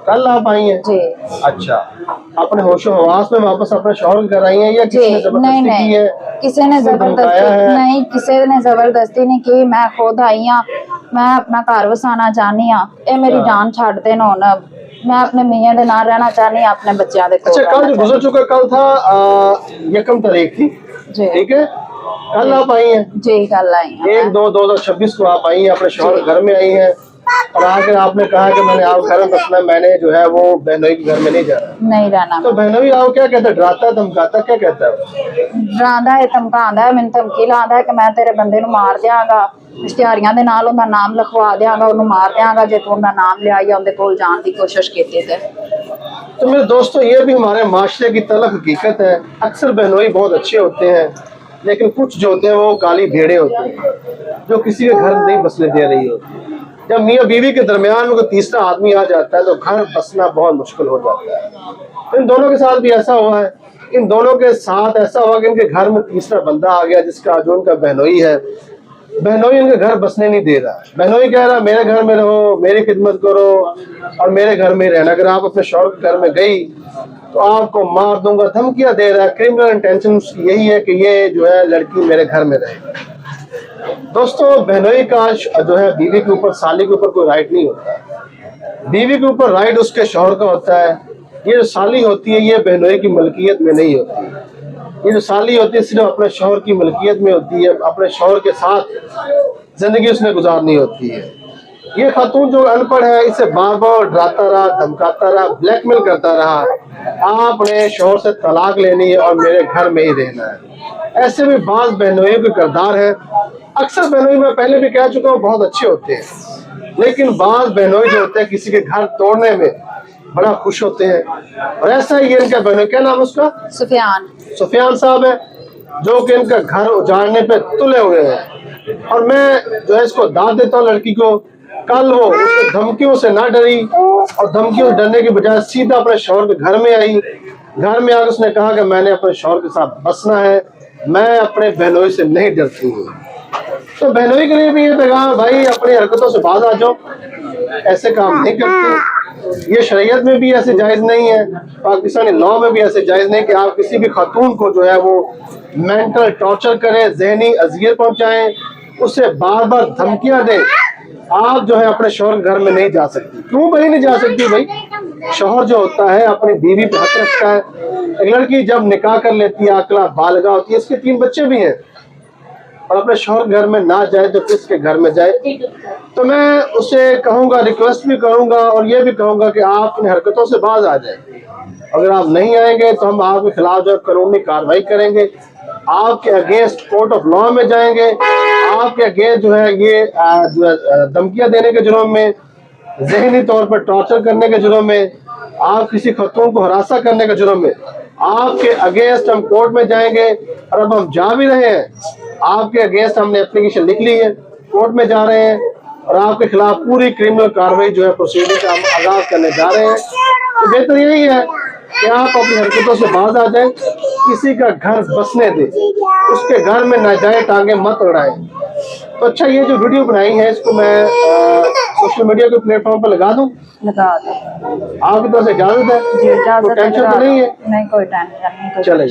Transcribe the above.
कल आप आई हैं? जी। अच्छा, अपने होशो हवास में वापस अपने शौहर के घर आई हैं या किसी ने जबरदस्ती की है? किसी ने जबरदस्ती नहीं, किसी ने जबरदस्ती नहीं की। मैं खुद आई हाँ, मैं अपना घर वसाना चाहनी हाँ। ये मेरी जान छड़ देन हुण, मैं अपने मियां दे नाल रहना चाहनी हाँ, अपने बच्चों दे कोल। अच्छा, कल जो गुजर चुका कल था 1 तारीख थी, ठीक है? कल आप आई हैं? जी, कल आई हैं। 1/2/2026 को आप आई हैं, अपने शौहर घर में आई हैं और आके आपने कहा कि मैंने आप घर में बसना, मैंने जो है वो बहनोई के घर में नहीं जाना, नहीं रहना। तो बहनोई आओ क्या कहता है? डराता धमकाता क्या कहता है? डरांदा है, धमकांदा है, मैनूं धमकी लांदा है कि मैं तेरे बंदे नूं मार दियांगा, इश्तिहारियां दे नाल उहदा नाम लिखवा दियांगा, उहनूं मार दियांगा जे तू उहदा नाम लिया या उहदे कोल जाण दी कोशिश कीती ते। तो मेरे दोस्तों, ये भी हमारे माशरे की तल्ख हकीकत है। अक्सर बहनोई बहुत अच्छे होते हैं, लेकिन कुछ जो होते हैं वो काली भेड़े होते हैं जो किसी के घर नहीं बसने दे रही होती। जब मियाँ बीवी के दरमियान में कोई तीसरा आदमी आ जाता है तो घर बसना बहुत मुश्किल हो जाता है। इन दोनों के साथ भी ऐसा हुआ है। इन दोनों के साथ ऐसा हुआ कि इनके घर में तीसरा बंदा आ गया, जिसका जो उनका बहनोई है। बहनोई इनके घर बसने नहीं दे रहा। बहनोई कह रहा मेरे घर में रहो, मेरी खिदमत करो और मेरे घर में रहना। अगर आप अपने शौहर के घर में गई तो आपको मार दूंगा, धमकियां दे रहा है। क्रिमिनल इंटेंशन यही है कि ये जो है लड़की मेरे घर में रहे। दोस्तों, बहनोई का जो है बीवी के ऊपर, साली के ऊपर कोई राइट नहीं होता। बीवी के ऊपर राइट उसके शौहर का होता है। ये जो साली होती है ये बहनोई की मलकियत में नहीं होती। ये जो साली होती है सिर्फ अपने शौहर की मलकियत में होती है। अपने शौहर के साथ जिंदगी उसने गुजारनी होती है। ये खातून जो अनपढ़ है, इसे बार बार डराता रहा, धमकाता रहा, ब्लैकमेल करता रहा, आपने शौहर से तलाक लेनी है और मेरे घर में ही रहना है। ऐसे भी बाज बहनोइयों के किरदार है। अक्सर बहनोई, मैं पहले भी कह चुका हूँ, बहुत अच्छे होते हैं, लेकिन बाज बहनोई जो होते हैं किसी के घर तोड़ने में बड़ा खुश होते हैं। और ऐसा ही इनका बहनोई, क्या नाम है उसका? सुफियान साहब है, जो कि इनका घर उजाड़ने पे तुले हुए हैं। और मैं जो है इसको दाद देता हूँ लड़की को। कल वो उसके धमकियों से ना डरी और धमकियों से डरने की बजाय सीधा अपने शौहर के घर में आई। घर में आकर उसने कहा कि मैंने अपने शौहर के साथ बसना है, मैं अपने बहनोई से नहीं डरती हूँ। तो बहनोई के लिए भी ये पैगाम है, भाई अपनी हरकतों से बाज आ जाओ, ऐसे काम नहीं करते। ये शरीयत में भी ऐसे जायज़ नहीं है, पाकिस्तानी लॉ में भी ऐसे जायज़ नहीं कि आप किसी भी खातून को जो है वो मेंटल टॉर्चर करें, जहनी अजियत पहुंचाएं, उसे बार बार धमकियां दें। आप जो है अपने शौहर घर में नहीं जा सकती। क्यों भाई नहीं जा सकती? भाई शौहर जो होता है अपनी बीवी पे हक रखता है। एक लड़की जब निकाह कर लेती है, अकला बालिगा होती है, इसके 3 बच्चे भी हैं, और अपने शौहर घर में ना जाए तो किसके घर में जाए? तो मैं उसे कहूँगा, रिक्वेस्ट भी करूँगा और ये भी कहूँगा कि आप इन हरकतों से बाज आ जाए। अगर आप नहीं आएंगे तो हम आपके खिलाफ जो कानूनी कार्रवाई करेंगे, आपके अगेंस्ट कोर्ट ऑफ लॉ में जाएंगे, आपके अगेंस्ट जो है ये धमकियां देने के जुर्म में, जहनी तौर पर टॉर्चर करने के जुर्म में, आप किसी खतून को हरासा करने के जुर्म में आपके अगेंस्ट हम कोर्ट में जाएंगे। और अब हम जा भी रहे हैं, आपके अगेंस्ट हमने एप्लीकेशन लिख ली है, कोर्ट में जा रहे हैं और आपके खिलाफ पूरी क्रिमिनल कार्रवाई जो है प्रोसीडिंग का हम आगाज करने जा रहे हैं। तो बेहतर यही है कि आप अपनी हरकतों से बाज आ जाए, किसी का घर बसने दे, उसके घर में न जाए, टांगे मत उड़ाए। तो अच्छा, ये जो वीडियो बनाई है इसको मैं सोशल मीडिया के प्लेटफॉर्म पर लगा दूं? लगा दो। आपकी तरफ से इजाजत है? जी, इजाजत है। टेंशन तो नहीं है? नहीं, कोई टेंशन नहीं। चले।